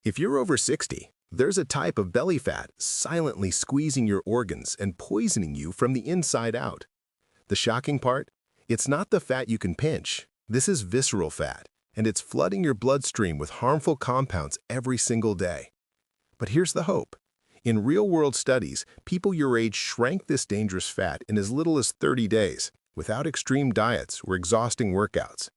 If you're over 60, there's a type of belly fat silently squeezing your organs and poisoning you from the inside out. The shocking part? It's not the fat you can pinch. This is visceral fat, and it's flooding your bloodstream with harmful compounds every single day. But here's the hope. In real-world studies, people your age shrank this dangerous fat in as little as 30 days, without extreme diets or exhausting workouts.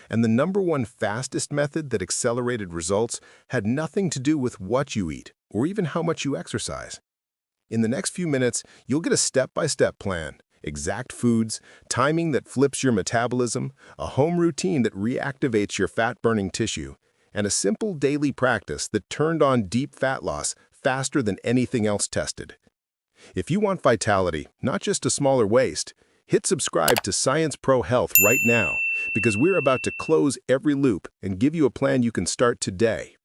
And the #1 fastest method that accelerated results had nothing to do with what you eat or even how much you exercise. In the next few minutes, you'll get a step-by-step plan, exact foods, timing that flips your metabolism, a home routine that reactivates your fat-burning tissue, and a simple daily practice that turned on deep fat loss faster than anything else tested. If you want vitality, not just a smaller waist, hit subscribe to Science Pro Health right now, because we're about to close every loop and give you a plan you can start today.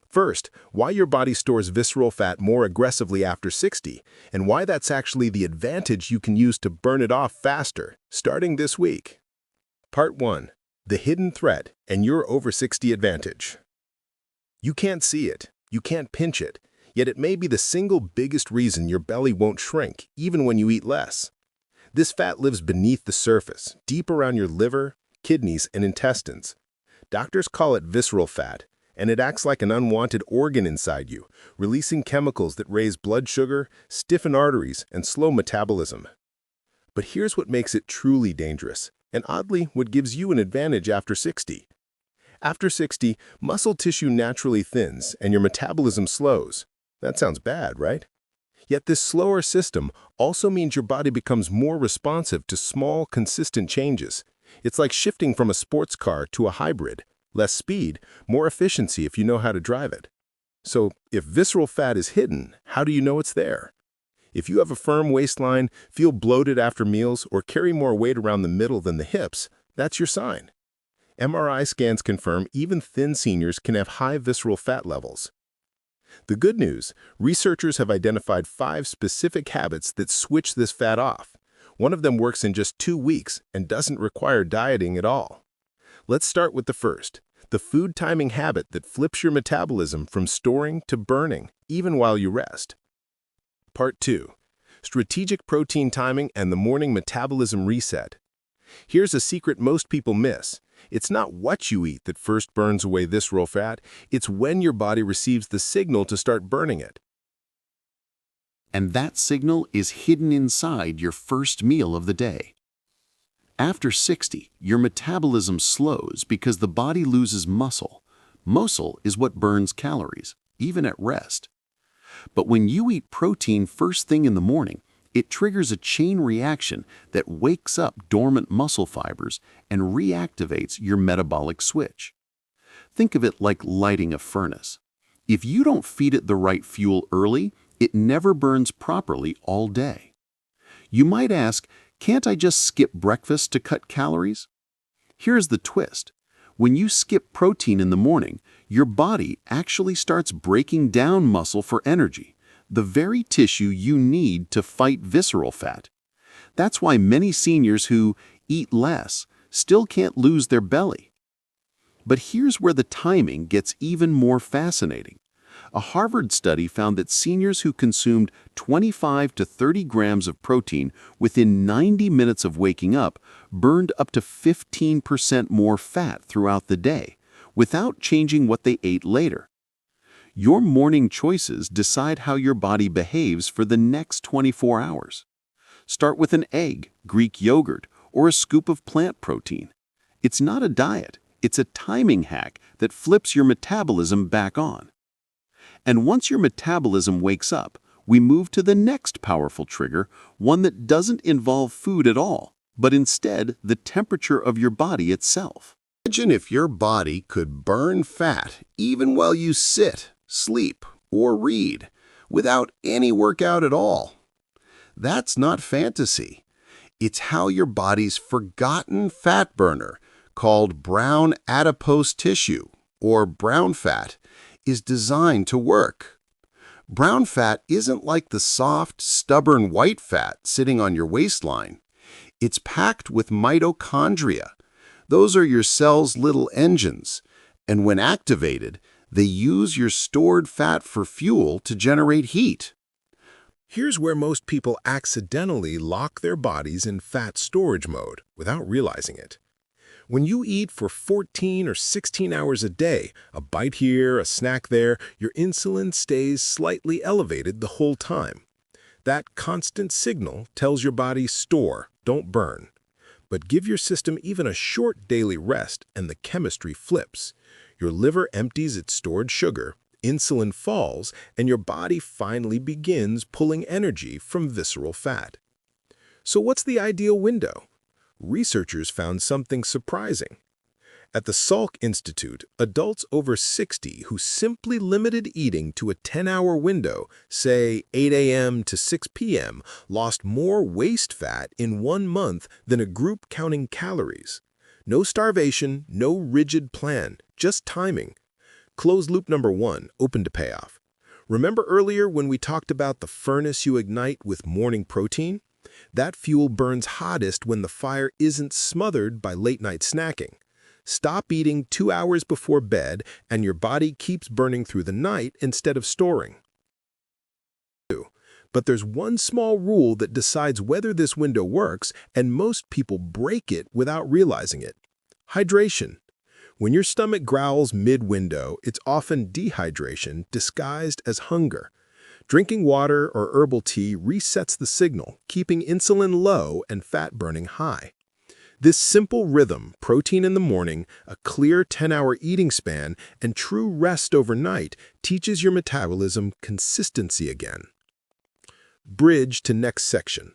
First, why your body stores visceral fat more aggressively after 60, and why that's actually the advantage you can use to burn it off faster, starting this week. Part 1. The hidden threat and your over 60 advantage. You can't see it, you can't pinch it, yet it may be the single biggest reason your belly won't shrink, even when you eat less. This fat lives beneath the surface, deep around your liver, kidneys, and intestines. Doctors call it visceral fat, and it acts like an unwanted organ inside you, releasing chemicals that raise blood sugar, stiffen arteries, and slow metabolism. But here's what makes it truly dangerous, and oddly, what gives you an advantage after 60. After 60, muscle tissue naturally thins and your metabolism slows. That sounds bad, right? Yet this slower system also means your body becomes more responsive to small, consistent changes. It's like shifting from a sports car to a hybrid. Less speed, more efficiency if you know how to drive it. So, if visceral fat is hidden, how do you know it's there? If you have a firm waistline, feel bloated after meals, or carry more weight around the middle than the hips, that's your sign. MRI scans confirm even thin seniors can have high visceral fat levels. The good news, researchers have identified 5 specific habits that switch this fat off. One of them works in just 2 weeks and doesn't require dieting at all. Let's start with the first, the food timing habit that flips your metabolism from storing to burning, even while you rest. Part 2, strategic protein timing and the morning metabolism reset. Here's a secret most people miss. It's not what you eat that first burns away visceral fat, it's when your body receives the signal to start burning it. And that signal is hidden inside your first meal of the day. After 60, your metabolism slows because the body loses muscle. Muscle is what burns calories, even at rest. But when you eat protein first thing in the morning, it triggers a chain reaction that wakes up dormant muscle fibers and reactivates your metabolic switch. Think of it like lighting a furnace. If you don't feed it the right fuel early, it never burns properly all day. You might ask, can't I just skip breakfast to cut calories? Here's the twist. When you skip protein in the morning, your body actually starts breaking down muscle for energy, the very tissue you need to fight visceral fat. That's why many seniors who eat less still can't lose their belly. But here's where the timing gets even more fascinating. A Harvard study found that seniors who consumed 25 to 30 grams of protein within 90 minutes of waking up burned up to 15% more fat throughout the day, without changing what they ate later. Your morning choices decide how your body behaves for the next 24 hours. Start with an egg, Greek yogurt, or a scoop of plant protein. It's not a diet, it's a timing hack that flips your metabolism back on. And once your metabolism wakes up, we move to the next powerful trigger, one that doesn't involve food at all, but instead the temperature of your body itself. Imagine if your body could burn fat even while you sit, sleep, or read, without any workout at all. That's not fantasy. It's how your body's forgotten fat burner, called brown adipose tissue, or brown fat, is designed to work. Brown fat isn't like the soft, stubborn white fat sitting on your waistline. It's packed with mitochondria. Those are your cell's little engines, and when activated, They use your stored fat for fuel to generate heat. Here's where most people accidentally lock their bodies in fat storage mode without realizing it. When you eat for 14 or 16 hours a day, a bite here, a snack there, your insulin stays slightly elevated the whole time. That constant signal tells your body store, don't burn. But give your system even a short daily rest and the chemistry flips. Your liver empties its stored sugar, insulin falls, and your body finally begins pulling energy from visceral fat. So what's the ideal window? Researchers found something surprising. At the Salk Institute, adults over 60 who simply limited eating to a 10-hour window, say 8 a.m. to 6 p.m., lost more waist fat in 1 month than a group counting calories. No starvation, no rigid plan, just timing. Closed loop number 1, open to payoff. Remember earlier when we talked about the furnace you ignite with morning protein? That fuel burns hottest when the fire isn't smothered by late-night snacking. Stop eating 2 hours before bed, and your body keeps burning through the night instead of storing. But there's one small rule that decides whether this window works, and most people break it without realizing it. Hydration. When your stomach growls mid-window, it's often dehydration disguised as hunger. Drinking water or herbal tea resets the signal, keeping insulin low and fat burning high. This simple rhythm, protein in the morning, a clear 10-hour eating span, and true rest overnight, teaches your metabolism consistency again. Bridge to next section.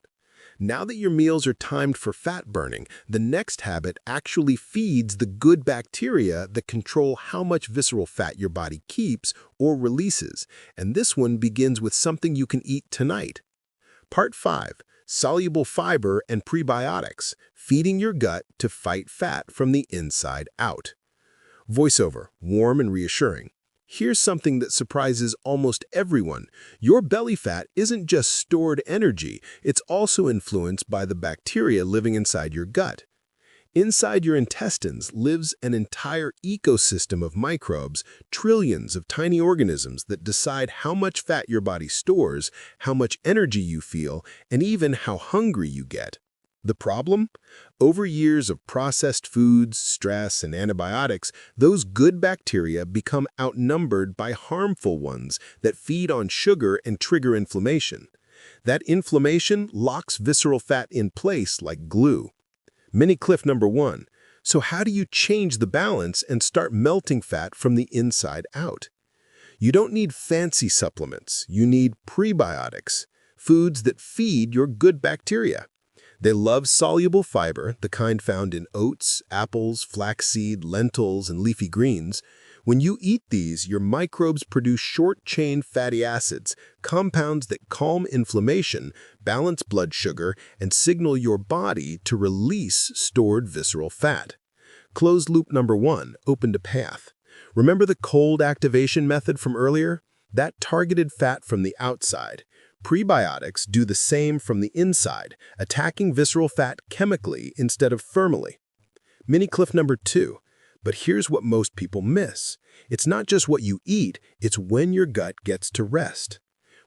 Now that your meals are timed for fat burning, the next habit actually feeds the good bacteria that control how much visceral fat your body keeps or releases, and this one begins with something you can eat tonight. Part 5. Soluble fiber and prebiotics, feeding your gut to fight fat from the inside out. Voiceover, warm and reassuring. Here's something that surprises almost everyone. Your belly fat isn't just stored energy, it's also influenced by the bacteria living inside your gut. Inside your intestines lives an entire ecosystem of microbes, trillions of tiny organisms that decide how much fat your body stores, how much energy you feel, and even how hungry you get. The problem? Over years of processed foods, stress, and antibiotics, those good bacteria become outnumbered by harmful ones that feed on sugar and trigger inflammation. That inflammation locks visceral fat in place like glue. Mini cliff number 1. So how do you change the balance and start melting fat from the inside out? You don't need fancy supplements. You need prebiotics, foods that feed your good bacteria. They love soluble fiber, the kind found in oats, apples, flaxseed, lentils, and leafy greens. When you eat these, your microbes produce short-chain fatty acids, compounds that calm inflammation, balance blood sugar, and signal your body to release stored visceral fat. Closed loop number 1, open to path. Remember the cold activation method from earlier? That targeted fat from the outside. Prebiotics do the same from the inside, attacking visceral fat chemically instead of thermally. Mini cliff number 2. But here's what most people miss. It's not just what you eat, it's when your gut gets to rest.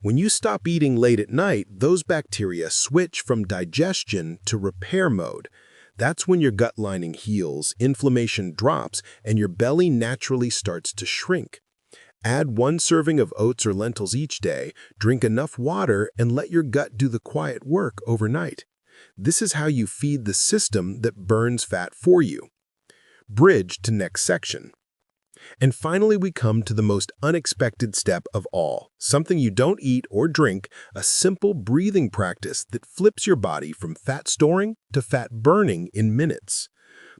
When you stop eating late at night, those bacteria switch from digestion to repair mode. That's when your gut lining heals, inflammation drops, and your belly naturally starts to shrink. Add 1 serving of oats or lentils each day, drink enough water, and let your gut do the quiet work overnight. This is how you feed the system that burns fat for you. Bridge to next section. And finally, we come to the most unexpected step of all, something you don't eat or drink, a simple breathing practice that flips your body from fat storing to fat burning in minutes.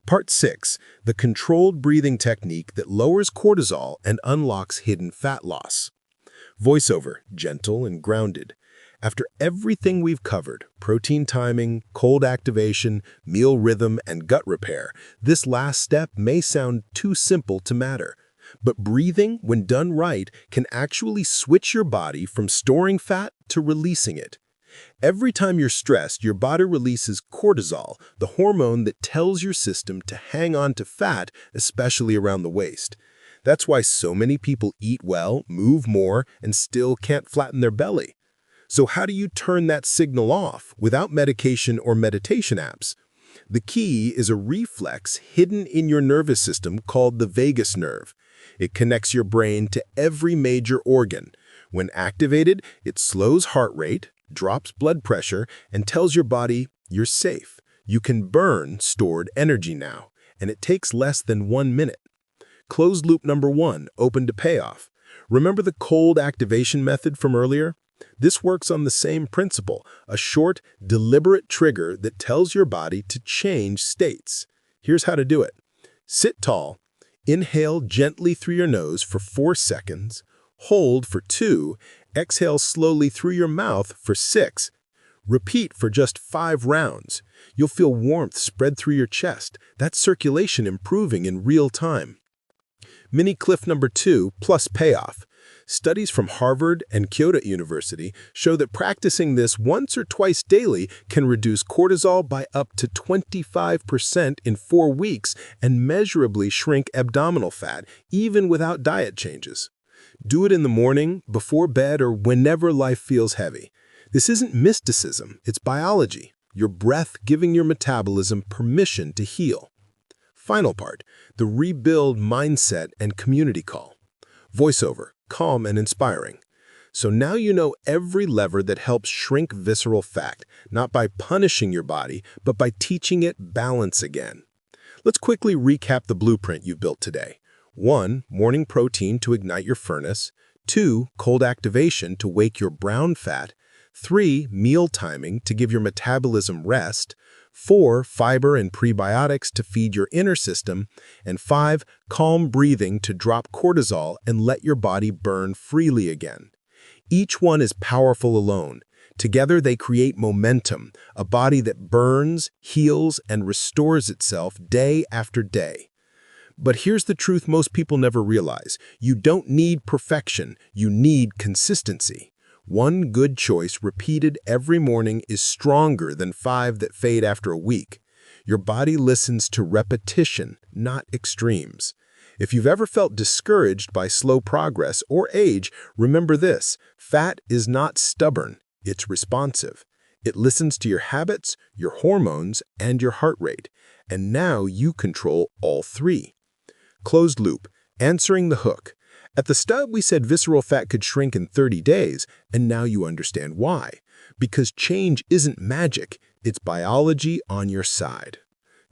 Part 6, the controlled breathing technique that lowers cortisol and unlocks hidden fat loss. Voiceover, gentle and grounded. After everything we've covered, protein timing, cold activation, meal rhythm, and gut repair, this last step may sound too simple to matter. But breathing, when done right, can actually switch your body from storing fat to releasing it. Every time you're stressed, your body releases cortisol, the hormone that tells your system to hang on to fat, especially around the waist. That's why so many people eat well, move more, and still can't flatten their belly. So how do you turn that signal off without medication or meditation apps? The key is a reflex hidden in your nervous system called the vagus nerve. It connects your brain to every major organ. When activated, it slows heart rate, drops blood pressure, and tells your body you're safe. You can burn stored energy now, and it takes less than 1 minute. Closed loop number 1, open to payoff. Remember the cold activation method from earlier? This works on the same principle, a short, deliberate trigger that tells your body to change states. Here's how to do it. Sit tall, inhale gently through your nose for 4 seconds, hold for 2, exhale slowly through your mouth for 6. Repeat for just 5 rounds. You'll feel warmth spread through your chest. That's circulation improving in real time. Mini cliff number 2 plus payoff. Studies from Harvard and Kyoto University show that practicing this once or twice daily can reduce cortisol by up to 25% in 4 weeks and measurably shrink abdominal fat, even without diet changes. Do it in the morning, before bed, or whenever life feels heavy. This isn't mysticism, it's biology, your breath giving your metabolism permission to heal. Final part, the rebuild mindset and community call. Voiceover, calm and inspiring. So now you know every lever that helps shrink visceral fat, not by punishing your body, but by teaching it balance again. Let's quickly recap the blueprint you've built today. 1. Morning protein to ignite your furnace. 2. Cold activation to wake your brown fat. 3. Meal timing to give your metabolism rest. 4. Fiber and prebiotics to feed your inner system. And 5. Calm breathing to drop cortisol and let your body burn freely again. Each one is powerful alone. Together they create momentum, a body that burns, heals, and restores itself day after day. But here's the truth most people never realize. You don't need perfection, you need consistency. 1 good choice repeated every morning is stronger than 5 that fade after a week. Your body listens to repetition, not extremes. If you've ever felt discouraged by slow progress or age, remember this: fat is not stubborn, it's responsive. It listens to your habits, your hormones, and your heart rate. And now you control all 3. Closed loop, answering the hook. At the start, we said visceral fat could shrink in 30 days, and now you understand why. Because change isn't magic, it's biology on your side.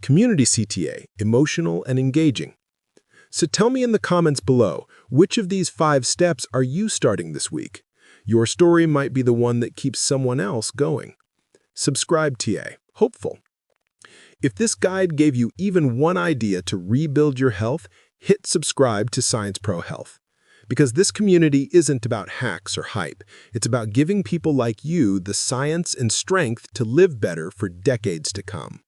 Community CTA, emotional and engaging. So tell me in the comments below, which of these 5 steps are you starting this week? Your story might be the one that keeps someone else going. Subscribe TA, hopeful. If this guide gave you even one idea to rebuild your health, hit subscribe to Science Pro Health. Because this community isn't about hacks or hype. It's about giving people like you the science and strength to live better for decades to come.